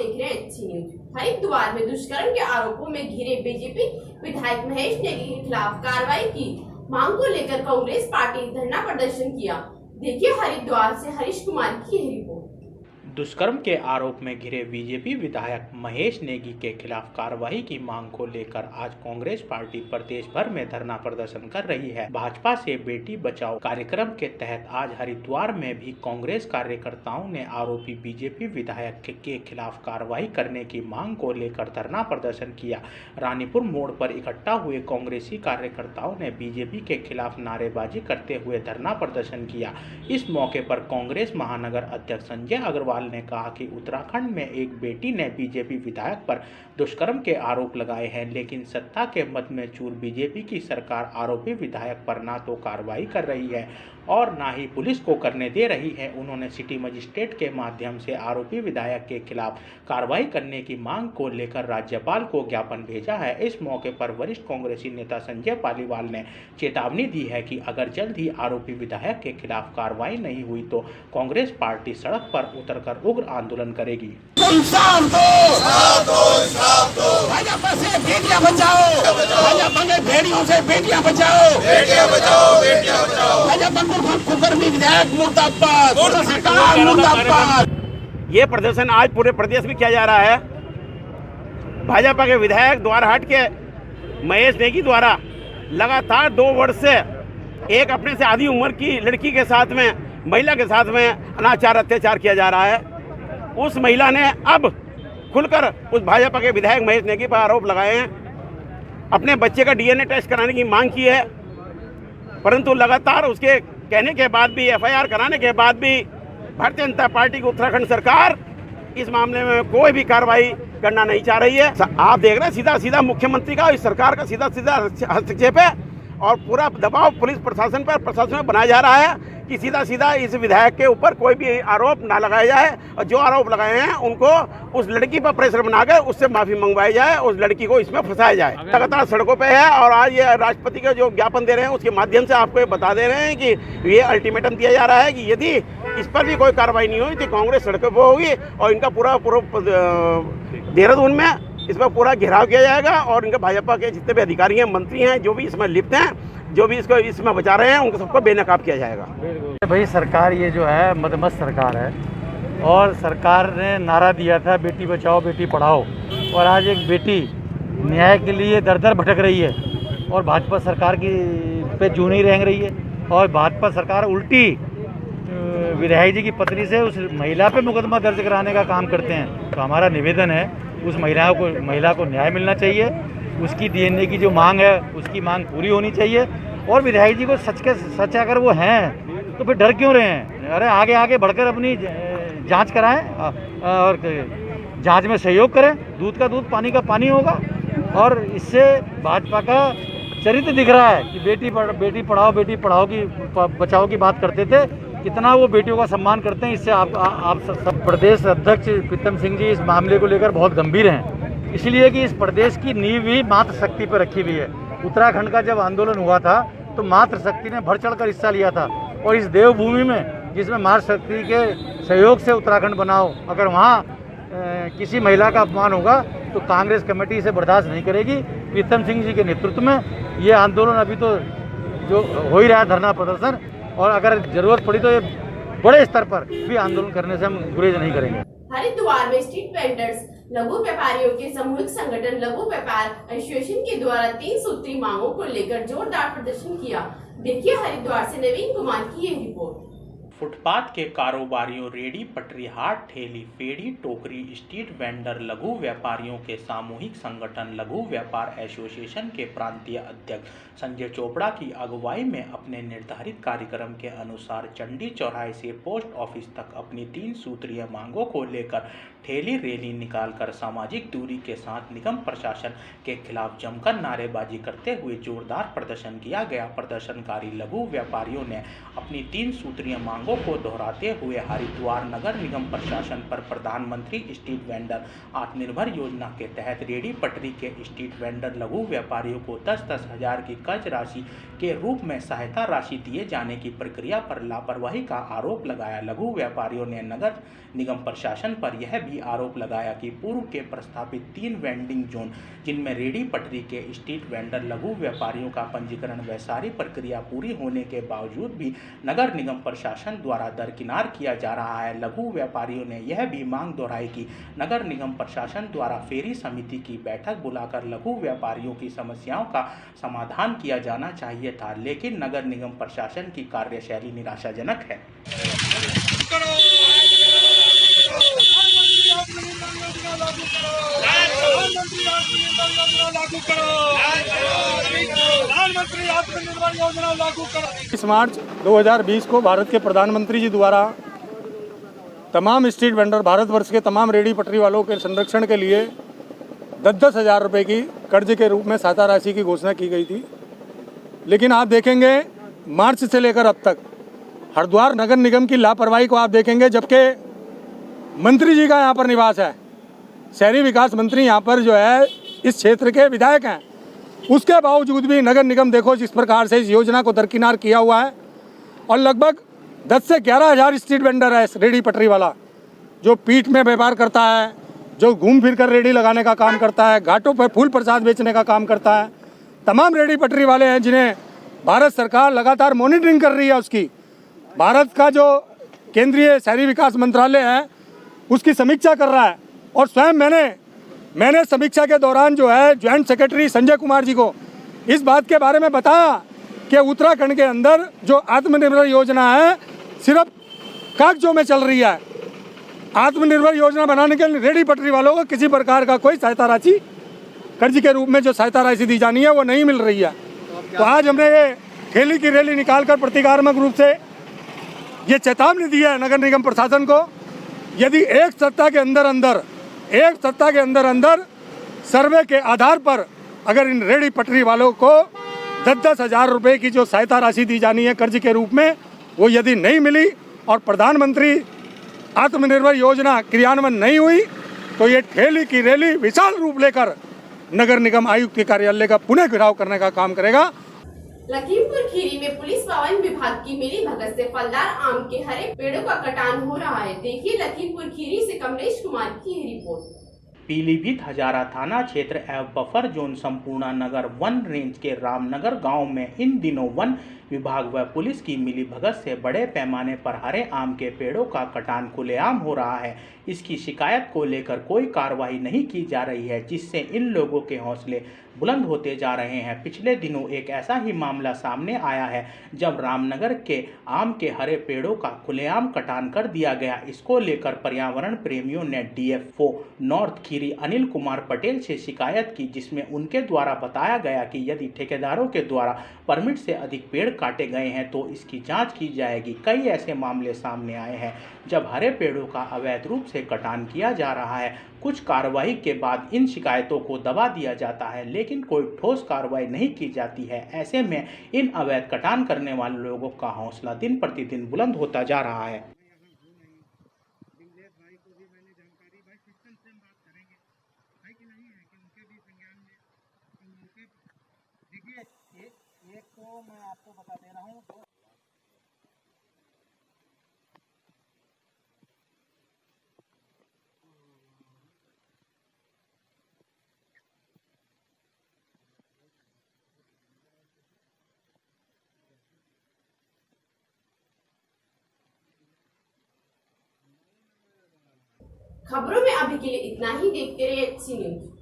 देख रहे हैं अच्छी न्यूज। हरिद्वार में दुष्कर्म के आरोपों में घिरे बीजेपी विधायक महेश नेगी के खिलाफ कार्रवाई की मांग को लेकर कांग्रेस पार्टी धरना प्रदर्शन किया। देखिए हरिद्वार से हरीश कुमार की यह रिपोर्ट। दुष्कर्म के आरोप में घिरे बीजेपी विधायक महेश नेगी के खिलाफ कार्रवाई की मांग को लेकर आज कांग्रेस पार्टी प्रदेश भर में धरना प्रदर्शन कर रही है। भाजपा से बेटी बचाओ कार्यक्रम के तहत आज हरिद्वार में भी कांग्रेस कार्यकर्ताओं ने आरोपी बीजेपी विधायक के खिलाफ कार्रवाई करने की मांग को लेकर धरना प्रदर्शन किया। रानीपुर मोड़ पर इकट्ठा हुए कांग्रेसी कार्यकर्ताओं ने बीजेपी के खिलाफ नारेबाजी करते हुए धरना प्रदर्शन किया। इस मौके पर कांग्रेस महानगर अध्यक्ष संजय अग्रवाल ने कहा कि उत्तराखंड में एक बेटी ने बीजेपी विधायक पर दुष्कर्म के आरोप लगाए हैं, लेकिन सत्ता के मद में चूर बीजेपी की सरकार आरोपी विधायक पर ना तो कार्रवाई कर रही है और ना ही पुलिस को करने दे रही है। उन्होंने सिटी मजिस्ट्रेट के माध्यम से आरोपी विधायक के खिलाफ कार्रवाई करने की मांग को लेकर राज्यपाल को ज्ञापन भेजा है। इस मौके पर वरिष्ठ कांग्रेसी नेता संजय पालीवाल ने चेतावनी दी है कि अगर जल्द ही आरोपी विधायक के खिलाफ कार्रवाई नहीं हुई तो कांग्रेस पार्टी सड़क पर उतरकर उग्र आंदोलन करेगी। भाजपा से बेटियां बचाओ, भाजपा के भेड़ियों से बेटियां बचाओ, बेटियां बचाओ, बेटियां बचाओ। भाजपा कुकर्मी विधायक मुर्दाबाद, सरकार मुर्दाबाद। ये प्रदर्शन आज पूरे प्रदेश में किया जा रहा है। भाजपा के विधायक द्वारहाट के महेश नेगी द्वारा लगातार 2 वर्ष से एक अपने से आधी उम्र की लड़की के साथ में, महिला के साथ में अनाचार अत्याचार किया जा रहा है। उस महिला ने अब खुलकर उस भाजपा के विधायक महेश नेगी पर आरोप लगाए हैं, अपने बच्चे का डीएनए टेस्ट कराने की मांग की है, परंतु लगातार उसके कहने के बाद भी, एफआईआर कराने के बाद भी भारतीय जनता पार्टी की उत्तराखंड सरकार इस मामले में कोई भी कार्रवाई करना नहीं चाह रही है। आप देख रहे हैं सीधा सीधा मुख्यमंत्री का, इस सरकार का सीधा सीधा हस्तक्षेप है और पूरा दबाव पुलिस प्रशासन पर प्रशासन में बनाया जा रहा है कि सीधा सीधा इस विधायक के ऊपर कोई भी आरोप ना लगाया जाए और जो आरोप लगाए हैं उनको उस लड़की पर प्रेशर बनाकर उससे माफी मंगवाई जाए, उस लड़की को इसमें फंसाया जाए। लगातार सड़कों पे है और आज ये राष्ट्रपति के जो ज्ञापन दे रहे हैं उसके माध्यम से आपको ये बता दे रहे हैं कि ये अल्टीमेटम दिया जा रहा है कि यदि इस पर भी कोई कार्रवाई नहीं हुई तो कांग्रेस सड़कों पर होगी और इनका पूरा देहरादून में इस पर पूरा घेराव किया जाएगा और इनके भाजपा के जितने भी अधिकारी हैं, मंत्री हैं, जो भी इसमें लिप्त हैं, जो भी इसको इसमें बचा रहे हैं, उनको सबको बेनकाब किया जाएगा। भाई सरकार ये जो है मदमस्त सरकार है और सरकार ने नारा दिया था बेटी बचाओ बेटी पढ़ाओ और आज एक बेटी न्याय के लिए दर दर भटक रही है और भाजपा सरकार की पे जूं नहीं रेंग रही है और भाजपा सरकार उल्टी विधायक जी की पत्नी से उस महिला पे मुकदमा दर्ज कराने का काम करते हैं। तो हमारा निवेदन है उस महिला को न्याय मिलना चाहिए, उसकी डीएनए की जो मांग है उसकी मांग पूरी होनी चाहिए और विधायक जी को सच अगर वो हैं तो फिर डर क्यों रहे हैं? अरे आगे आगे बढ़कर अपनी जांच कराएं और जांच में सहयोग करें। दूध का दूध पानी का पानी होगा और इससे भाजपा का चरित्र दिख रहा है कि बेटी पढ़ाओ बेटी पढ़ाओ की बचाओ की बात करते थे, कितना वो बेटियों का सम्मान करते हैं। इससे आप सब प्रदेश अध्यक्ष प्रीतम सिंह जी इस मामले को लेकर बहुत गंभीर हैं, इसलिए कि इस प्रदेश की नींव ही मातृशक्ति पर रखी हुई है। उत्तराखंड का जब आंदोलन हुआ था तो मातृशक्ति ने बढ़ चढ़कर हिस्सा लिया था और इस देवभूमि में जिसमें मातृशक्ति के सहयोग से उत्तराखंड बनाओ, अगर वहाँ किसी महिला का अपमान होगा तो कांग्रेस कमेटी इसे बर्दाश्त नहीं करेगी। प्रीतम सिंह जी के नेतृत्व में ये आंदोलन अभी तो जो हो ही रहा है धरना प्रदर्शन, और अगर जरूरत पड़ी तो ये बड़े स्तर पर भी आंदोलन करने से हम गुरेज नहीं करेंगे। हरिद्वार में स्ट्रीट वेंडर्स लघु व्यापारियों के सामूहिक संगठन लघु व्यापार एसोसिएशन के द्वारा 3 सूत्री मांगों को लेकर जोरदार प्रदर्शन किया। देखिए हरिद्वार से नवीन कुमार की यह रिपोर्ट। फुटपाथ के कारोबारियों, रेडी पटरी हाट ठेली, फेरी टोकरी, स्ट्रीट वेंडर, लघु व्यापारियों के सामूहिक संगठन लघु व्यापार एसोसिएशन के प्रांतीय अध्यक्ष संजय चोपड़ा की अगुवाई में अपने निर्धारित कार्यक्रम के अनुसार चंडी चौराहे से पोस्ट ऑफिस तक अपनी 3 सूत्रीय मांगों को लेकर ठेली रैली निकालकर सामाजिक दूरी के साथ निगम प्रशासन के खिलाफ जमकर नारेबाजी करते हुए जोरदार प्रदर्शन किया गया। प्रदर्शनकारी लघु व्यापारियों ने अपनी 3 सूत्रीय मांगों आरोपों को दोहराते हुए हरिद्वार नगर निगम प्रशासन पर प्रधानमंत्री स्ट्रीट वेंडर आत्मनिर्भर योजना के तहत रेहड़ी पटरी के स्ट्रीट वेंडर लघु व्यापारियों को 10-10 हजार की कर्ज राशि के रूप में सहायता राशि दिए जाने की प्रक्रिया पर लापरवाही का आरोप लगाया। लघु व्यापारियों ने नगर निगम प्रशासन पर यह भी आरोप लगाया कि पूर्व के प्रस्तावित 3 वेंडिंग जोन जिनमें रेहड़ी पटरी के स्ट्रीट वेंडर लघु व्यापारियों का पंजीकरण व सारी प्रक्रिया पूरी होने के बावजूद भी नगर निगम प्रशासन द्वारा दरकिनार किया जा रहा है। लघु व्यापारियों ने यह भी मांग दोहराई कि नगर निगम प्रशासन द्वारा फेरी समिति की बैठक बुलाकर लघु व्यापारियों की समस्याओं का समाधान किया जाना चाहिए था, लेकिन नगर निगम प्रशासन की कार्यशैली निराशाजनक है। इस मार्च 2020 को भारत के प्रधानमंत्री जी द्वारा तमाम स्ट्रीट वेंडर भारतवर्ष के तमाम रेहड़ी पटरी वालों के संरक्षण के लिए 10-10 हज़ार रुपये की कर्ज के रूप में सहायता राशि की घोषणा की गई थी। लेकिन आप देखेंगे मार्च से लेकर अब तक हरिद्वार नगर निगम की लापरवाही को आप देखेंगे, जबकि मंत्री जी का यहाँ पर निवास है, शहरी विकास मंत्री यहाँ पर जो है इस क्षेत्र के विधायक हैं, उसके बावजूद भी नगर निगम देखो जिस प्रकार से इस योजना को दरकिनार किया हुआ है। और लगभग 10 से 11 हज़ार स्ट्रीट वेंडर है रेहड़ी पटरी वाला, जो पीठ में व्यापार करता है, जो घूम फिर कर रेहड़ी लगाने का काम करता है, घाटों पर फूल प्रसाद बेचने का काम करता है। तमाम रेहड़ी पटरी वाले हैं जिन्हें भारत सरकार लगातार मॉनिटरिंग कर रही है। उसकी भारत का जो केंद्रीय शहरी विकास मंत्रालय है उसकी समीक्षा कर रहा है। और स्वयं मैंने समीक्षा के दौरान जो है ज्वाइंट सेक्रेटरी संजय कुमार जी को इस बात के बारे में बताया कि उत्तराखंड के अंदर जो आत्मनिर्भर योजना है सिर्फ कागजों में चल रही है। आत्मनिर्भर योजना बनाने के लिए रेहड़ी पटरी वालों को किसी प्रकार का कोई सहायता राशि कर्ज के रूप में जो सहायता राशि दी जानी है वो नहीं मिल रही है। तो आज हमने ये ठेली की रैली निकालकर प्रतीकात्मक रूप से ये चेतावनी दी है नगर निगम प्रशासन को, यदि एक सप्ताह के अंदर सर्वे के आधार पर अगर इन रेहड़ी पटरी वालों को 10-10 हज़ार रुपये की जो सहायता राशि दी जानी है कर्ज के रूप में वो यदि नहीं मिली और प्रधानमंत्री आत्मनिर्भर योजना क्रियान्वयन नहीं हुई तो ये ठेली की रैली विशाल रूप लेकर नगर निगम आयुक्त के कार्यालय का पुनः घेराव करने का काम करेगा। लखीमपुर खीरी में पुलिस व वन विभाग की मिली भगत से फलदार आम के हरे पेड़ों का कटान हो रहा है। देखिए लखीमपुर खीरी से कमलेश कुमार की रिपोर्ट। पीलीभीत हजारा थाना क्षेत्र एवं बफर जोन संपूर्णा नगर वन रेंज के रामनगर गांव में इन दिनों वन विभाग व पुलिस की मिलीभगत से बड़े पैमाने पर हरे आम के पेड़ों का कटान खुलेआम हो रहा है। इसकी शिकायत को लेकर कोई कार्रवाई नहीं की जा रही है, जिससे इन लोगों के हौसले बुलंद होते जा रहे हैं। पिछले दिनों एक ऐसा ही मामला सामने आया है जब रामनगर के आम के हरे पेड़ों का खुलेआम कटान कर दिया गया। इसको लेकर पर्यावरण प्रेमियों ने DFO नॉर्थ खीरी अनिल कुमार पटेल से शिकायत की, जिसमें उनके द्वारा बताया गया कि यदि ठेकेदारों के द्वारा परमिट से अधिक पेड़ काटे गए हैं तो इसकी जांच की जाएगी। कई ऐसे मामले सामने आए हैं जब हरे पेड़ों का अवैध रूप से कटान किया जा रहा है। कुछ कार्रवाई के बाद इन शिकायतों को दबा दिया जाता है, लेकिन कोई ठोस कार्रवाई नहीं की जाती है। ऐसे में इन अवैध कटान करने वाले लोगों का हौसला दिन प्रतिदिन बुलंद होता जा रहा है। एक तो मैं आपको बता दे रहा हूँ, खबरों में अभी के लिए इतना ही। देखते रहिए HC न्यूज।